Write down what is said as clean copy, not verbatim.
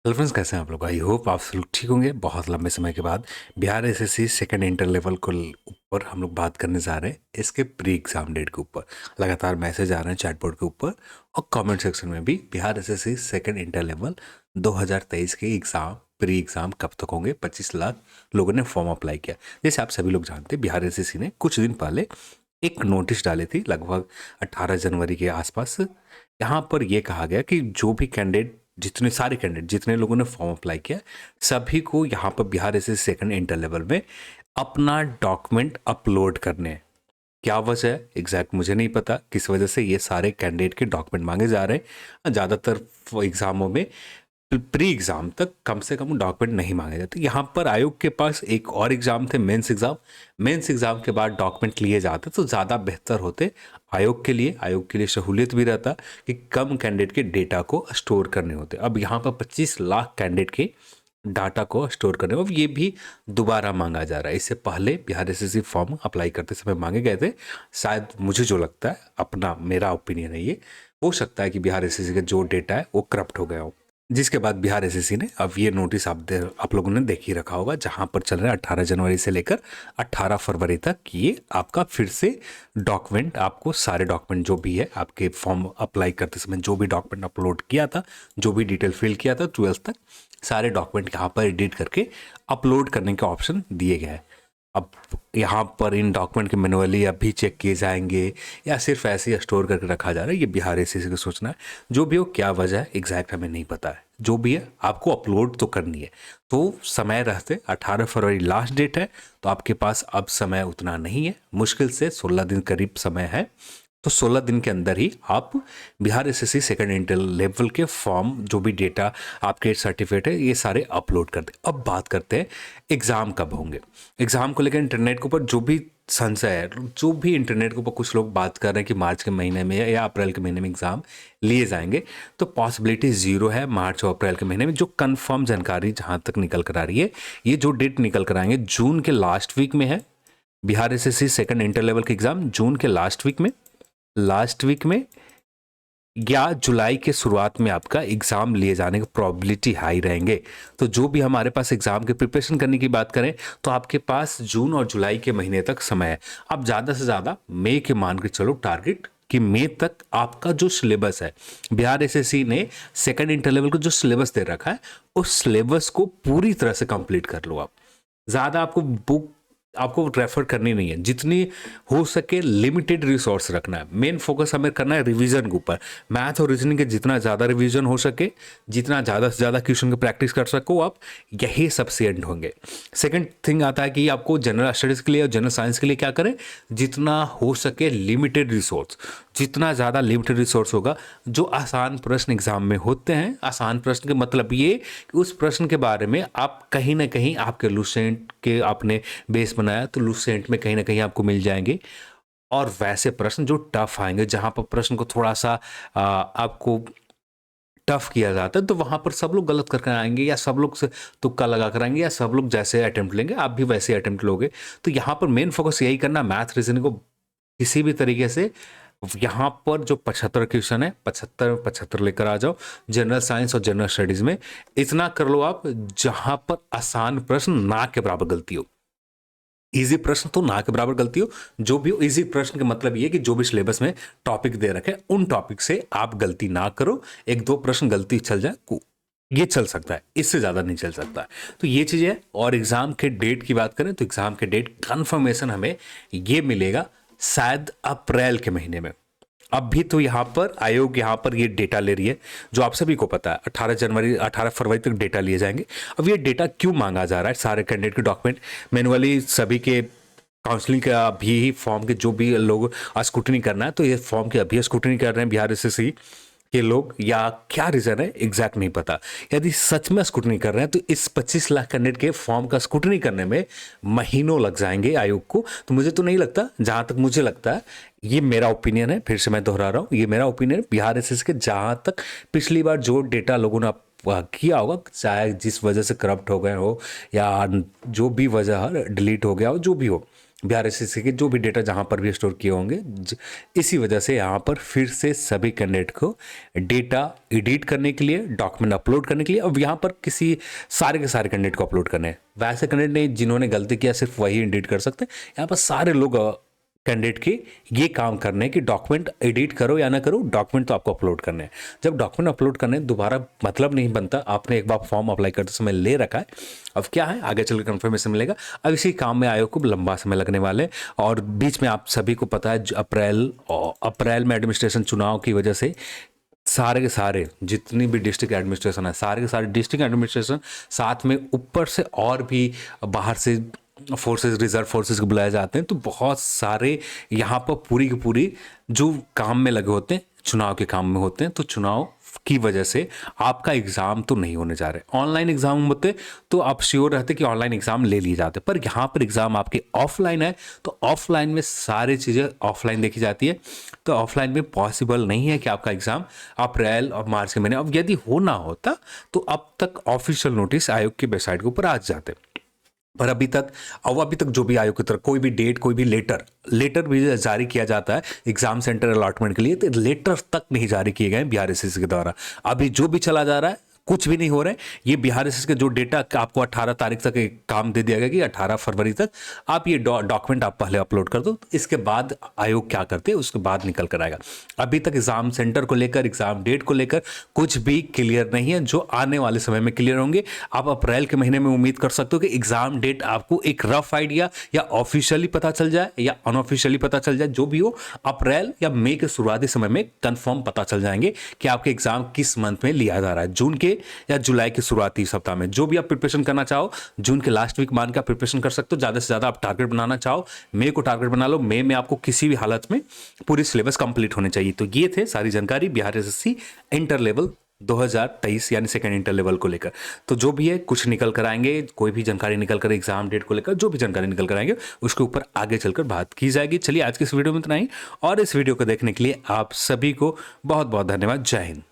Hello friends, कैसे हैं आप लोग। आई होप आप सब लोग ठीक होंगे। बहुत लंबे समय के बाद Bihar SSC second inter level को ऊपर हम लोग बात करने जा रहे हैं। इसके प्री एग्जाम डेट के ऊपर लगातार मैसेज आ रहे हैं चैट बोर्ड के ऊपर और कमेंट सेक्शन में भी। Bihar SSC second inter level 2023 के एग्जाम प्री एग्जाम कब तक होंगे। 25 लाख लोगों ने फॉर्म अप्लाई किया। जैसे आप सभी लोग जानते हैं, बिहार एसएससी ने कुछ दिन पहले एक नोटिस डाली थी, लगभग 18 जनवरी के आसपास। यहाँ पर यह कहा गया कि जो भी कैंडिडेट, जितने सारे कैंडिडेट, जितने लोगों ने फॉर्म अप्लाई किया, सभी को यहाँ पर Bihar SSC second inter level में अपना डॉक्यूमेंट अपलोड करने हैं। क्या वजह है एग्जैक्ट मुझे नहीं पता, किस वजह से ये सारे कैंडिडेट के डॉक्यूमेंट मांगे जा रहे हैं। ज़्यादातर एग्जामों में प्री एग्जाम तक कम से कम डॉक्यूमेंट नहीं मांगे जाते। यहाँ पर आयोग के पास एक और एग्जाम थे, मेंस एग्जाम। मेंस एग्जाम के बाद डॉक्यूमेंट लिए जाते तो ज़्यादा बेहतर होते आयोग के लिए सहूलियत भी रहता कि कम कैंडिडेट के डेटा को स्टोर करने होते। अब यहाँ पर 25 लाख कैंडिडेट के डाटा को स्टोर करने, अब ये भी दोबारा मांगा जा रहा है। इससे पहले बिहार एसएससी फॉर्म अप्लाई करते समय मांगे गए थे। शायद मुझे जो लगता है, अपना मेरा ओपिनियन है, ये हो सकता है कि बिहार एसएससी का जो डेटा है वो करप्ट हो गया हो। जिसके बाद बिहार एसएससी ने अब ये नोटिस आप लोगों ने देख ही रखा होगा, जहां पर चल रहा है 18 जनवरी से लेकर 18 फरवरी तक। ये आपका फिर से डॉक्यूमेंट, आपको सारे डॉक्यूमेंट जो भी है, आपके फॉर्म अप्लाई करते समय जो भी डॉक्यूमेंट अपलोड किया था, जो भी डिटेल फिल किया था 12th तक, सारे डॉक्यूमेंट यहाँ पर एडिट करके अपलोड करने के ऑप्शन दिए गए हैं। अब यहाँ पर इन डॉक्यूमेंट के मैनुअली अभी चेक किए जाएंगे या सिर्फ ऐसे ही स्टोर करके रखा जा रहा है, ये बिहार एसएससी को सोचना है। जो भी हो, क्या वजह है एग्जैक्ट हमें नहीं पता है। जो भी है आपको अपलोड तो करनी है। तो समय रहते 18 फरवरी लास्ट डेट है, तो आपके पास अब समय उतना नहीं है, मुश्किल से 16 दिन करीब समय है। तो 16 दिन के अंदर ही आप Bihar SSC second inter level के फॉर्म, जो भी डेटा आपके सर्टिफिकेट है, ये सारे अपलोड कर दें। अब बात करते हैं एग्ज़ाम कब होंगे। एग्ज़ाम को लेकर इंटरनेट के ऊपर जो भी संशय है, जो भी इंटरनेट के ऊपर कुछ लोग बात कर रहे हैं कि मार्च के महीने में या अप्रैल के महीने में एग्ज़ाम लिए जाएंगे, तो पॉसिबिलिटी ज़ीरो है। मार्च और अप्रैल के महीने में जो कंफर्म जानकारी जहाँ तक निकल कर आ रही है, ये जो डेट निकल कर आएंगे जून के लास्ट वीक में है। Bihar SSC second inter level के एग्ज़ाम जून के लास्ट वीक में या जुलाई के शुरुआत में आपका एग्जाम लिए जाने की प्रोबेबिलिटी हाई रहेंगे। तो जो भी हमारे पास एग्जाम के प्रिपरेशन करने की बात करें, तो आपके पास जून और जुलाई के महीने तक समय है। आप ज़्यादा से ज़्यादा मई के मान के चलो टारगेट, कि मई तक आपका जो सिलेबस है, बिहार एसएससी ने सेकंड इंटर लेवल को जो सिलेबस दे रखा है, उस सिलेबस को पूरी तरह से कंप्लीट कर लो। आप ज़्यादा आपको रेफर करनी नहीं है। जितनी हो सके लिमिटेड रिसोर्स रखना है। मेन फोकस हमें करना है रिवीजन के ऊपर। मैथ और रीजनिंग के जितना ज़्यादा रिवीजन हो सके, जितना ज़्यादा से ज़्यादा क्वेश्चन की प्रैक्टिस कर सको आप, यही सफिशिएंट होंगे। सेकंड थिंग आता है कि आपको जनरल स्टडीज़ के लिए और जनरल साइंस के लिए क्या करें, जितना हो सके लिमिटेड रिसोर्स। जितना ज़्यादा लिमिटेड रिसोर्स होगा, जो आसान प्रश्न एग्जाम में होते हैं, आसान प्रश्न के मतलब ये कि उस प्रश्न के बारे में आप कहीं ना कहीं, आपके लूसेंट के आपने बेस बनाया तो लूसेंट में कहीं ना कहीं आपको मिल जाएंगे। और वैसे प्रश्न जो टफ आएंगे, जहां पर प्रश्न को थोड़ा सा आपको टफ किया जाता है, तो वहां पर सब लोग गलत करके आएंगे, या सब लोग से तुक्का लगा कर आएंगे, या सब लोग जैसे अटेम्प्ट लेंगे आप भी वैसे अटेम्प्ट लोगे। तो यहाँ पर मेन फोकस यही करना, मैथ रीजनिंग को किसी भी तरीके से यहाँ पर जो 75 क्वेश्चन है, 75 लेकर आ जाओ। जनरल साइंस और जनरल स्टडीज में इतना कर लो आप, जहां पर आसान प्रश्न ना के बराबर गलती हो। इजी प्रश्न तो ना के बराबर गलती हो। जो भी हो, इजी प्रश्न का मतलब ये कि जो भी सिलेबस में टॉपिक दे रखे उन टॉपिक से आप गलती ना करो। एक दो प्रश्न गलती चल जाए, ये चल सकता है, इससे ज्यादा नहीं चल सकता। तो ये चीज है। और एग्जाम के डेट की बात करें, तो एग्जाम के डेट कंफर्मेशन हमें ये मिलेगा शायद अप्रैल के महीने में। अब भी तो यहाँ पर आयोग यहाँ पर ये डेटा ले रही है, जो आप सभी को पता है 18 फरवरी तक डेटा लिए जाएंगे। अब ये डेटा क्यों मांगा जा रहा है, सारे कैंडिडेट के डॉक्यूमेंट मैनुअली सभी के काउंसलिंग का अभी ही फॉर्म के जो भी लोग स्क्रूटनी करना है, तो ये फॉर्म की अभी स्क्रूटनी कर रहे हैं बिहार एसएससी के लोग, या क्या रीजन है एग्जैक्ट नहीं पता। यदि सच में स्क्रूटनी कर रहे हैं, तो इस 25 लाख कैंडिडेट के फॉर्म का स्क्रूटनी करने में महीनों लग जाएंगे आयोग को। तो मुझे तो नहीं लगता, जहां तक मुझे लगता है, ये मेरा ओपिनियन है, फिर से मैं दोहरा रहा हूँ, ये मेरा ओपिनियन, बिहार एसएससी के जहां तक पिछली बार जो डेटा लोगों ने किया होगा, चाहे जिस वजह से करप्ट हो गए हो या जो भी वजह डिलीट हो गया हो, जो भी हो, बिहार एसएससी के जो भी डेटा जहाँ पर भी स्टोर किए होंगे, इसी वजह से यहाँ पर फिर से सभी कैंडिडेट को डेटा एडिट करने के लिए, डॉक्यूमेंट अपलोड करने के लिए, अब यहाँ पर किसी सारे के सारे कैंडिडेट को अपलोड करने हैं। वैसे कैंडिडेट नहीं जिन्होंने गलती किया सिर्फ वही एडिट कर सकते हैं, यहाँ पर सारे लोग कैंडिडेट के ये काम करने हैं कि डॉक्यूमेंट एडिट करो या ना करो, डॉक्यूमेंट तो आपको अपलोड करने हैं। जब डॉक्यूमेंट अपलोड करने हैं दोबारा मतलब नहीं बनता, आपने एक बार फॉर्म अप्लाई करते समय ले रखा है, अब क्या है आगे चलकर कंफर्मेशन मिलेगा। अब इसी काम में आयोग को लंबा समय लगने वाले, और बीच में आप सभी को पता है अप्रैल में एडमिनिस्ट्रेशन चुनाव की वजह से सारे के सारे जितनी भी डिस्ट्रिक्ट एडमिनिस्ट्रेशन है, सारे के सारे डिस्ट्रिक्ट एडमिनिस्ट्रेशन साथ में ऊपर से और भी बाहर से फोर्सेस, रिजर्व फोर्सेस को बुलाए जाते हैं। तो बहुत सारे यहाँ पर पूरी की पूरी जो काम में लगे होते हैं, चुनाव के काम में होते हैं, तो चुनाव की वजह से आपका एग्ज़ाम तो नहीं होने जा रहे। ऑनलाइन एग्ज़ाम होते तो आप श्योर रहते कि ऑनलाइन एग्ज़ाम ले लिए जाते, पर यहाँ पर एग्ज़ाम आपके ऑफलाइन है, तो ऑफलाइन में सारी चीज़ें ऑफलाइन देखी जाती है। तो ऑफलाइन में पॉसिबल नहीं है कि आपका एग्ज़ाम अप्रैल और मार्च के महीने, अब यदि होना होता तो अब तक ऑफिशियल नोटिस आयोग की वेबसाइट के ऊपर आ जाते, पर अभी तक जो भी आयोग की तरफ कोई भी डेट, कोई भी लेटर भी जारी किया जाता है एग्जाम सेंटर अलॉटमेंट के लिए, तो लेटर तक नहीं जारी किए गए बिहार एसएससी के द्वारा। अभी जो भी चला जा रहा है कुछ भी नहीं हो रहा है। ये बिहार एसएससी के जो डेटा आपको 18 तारीख तक एक काम दे दिया गया कि 18 फरवरी तक आप ये डॉक्यूमेंट आप पहले अपलोड कर दो, तो इसके बाद आयोग क्या करते हैं उसके बाद निकल कर आएगा। अभी तक एग्जाम सेंटर को लेकर, एग्जाम डेट को लेकर कुछ भी क्लियर नहीं है, जो आने वाले समय में क्लियर होंगे। आप अप्रैल के महीने में उम्मीद कर सकते हो कि एग्जाम डेट आपको एक रफ आइडिया या ऑफिशियली पता चल जाए या अनऑफिशियली पता चल जाए, जो भी हो अप्रैल या मई के शुरुआती समय में कंफर्म पता चल जाएंगे कि आपके एग्जाम किस मंथ में लिया जा रहा है, जून के या जुलाई के शुरुआती सप्ताह में। जो भी आप प्रिपरेशन करना चाहो जून के लास्ट वीक मान के आप प्रिपरेशन कर सकते हो। ज़्यादा से ज़्यादा आप टारगेट बनाना चाहो मई को टारगेट बना लो, मई में आपको किसी भी हालत में पूरी सिलेबस कंप्लीट होनी चाहिए। तो ये थे सारी जानकारी बिहार एसएससी इंटर लेवल 2023 यानी सेकेंड इंटर लेवल को लेकर। तो जो भी है कुछ निकल कर आएंगे, कोई भी जानकारी निकल कर एग्जाम डेट को लेकर जो भी जानकारी निकल कर आएंगे उसके ऊपर आगे चलकर बात की जाएगी। चलिए आज के इस वीडियो में इतना ही, और इस वीडियो को देखने के लिए आप सभी को बहुत बहुत धन्यवाद। जय हिंद।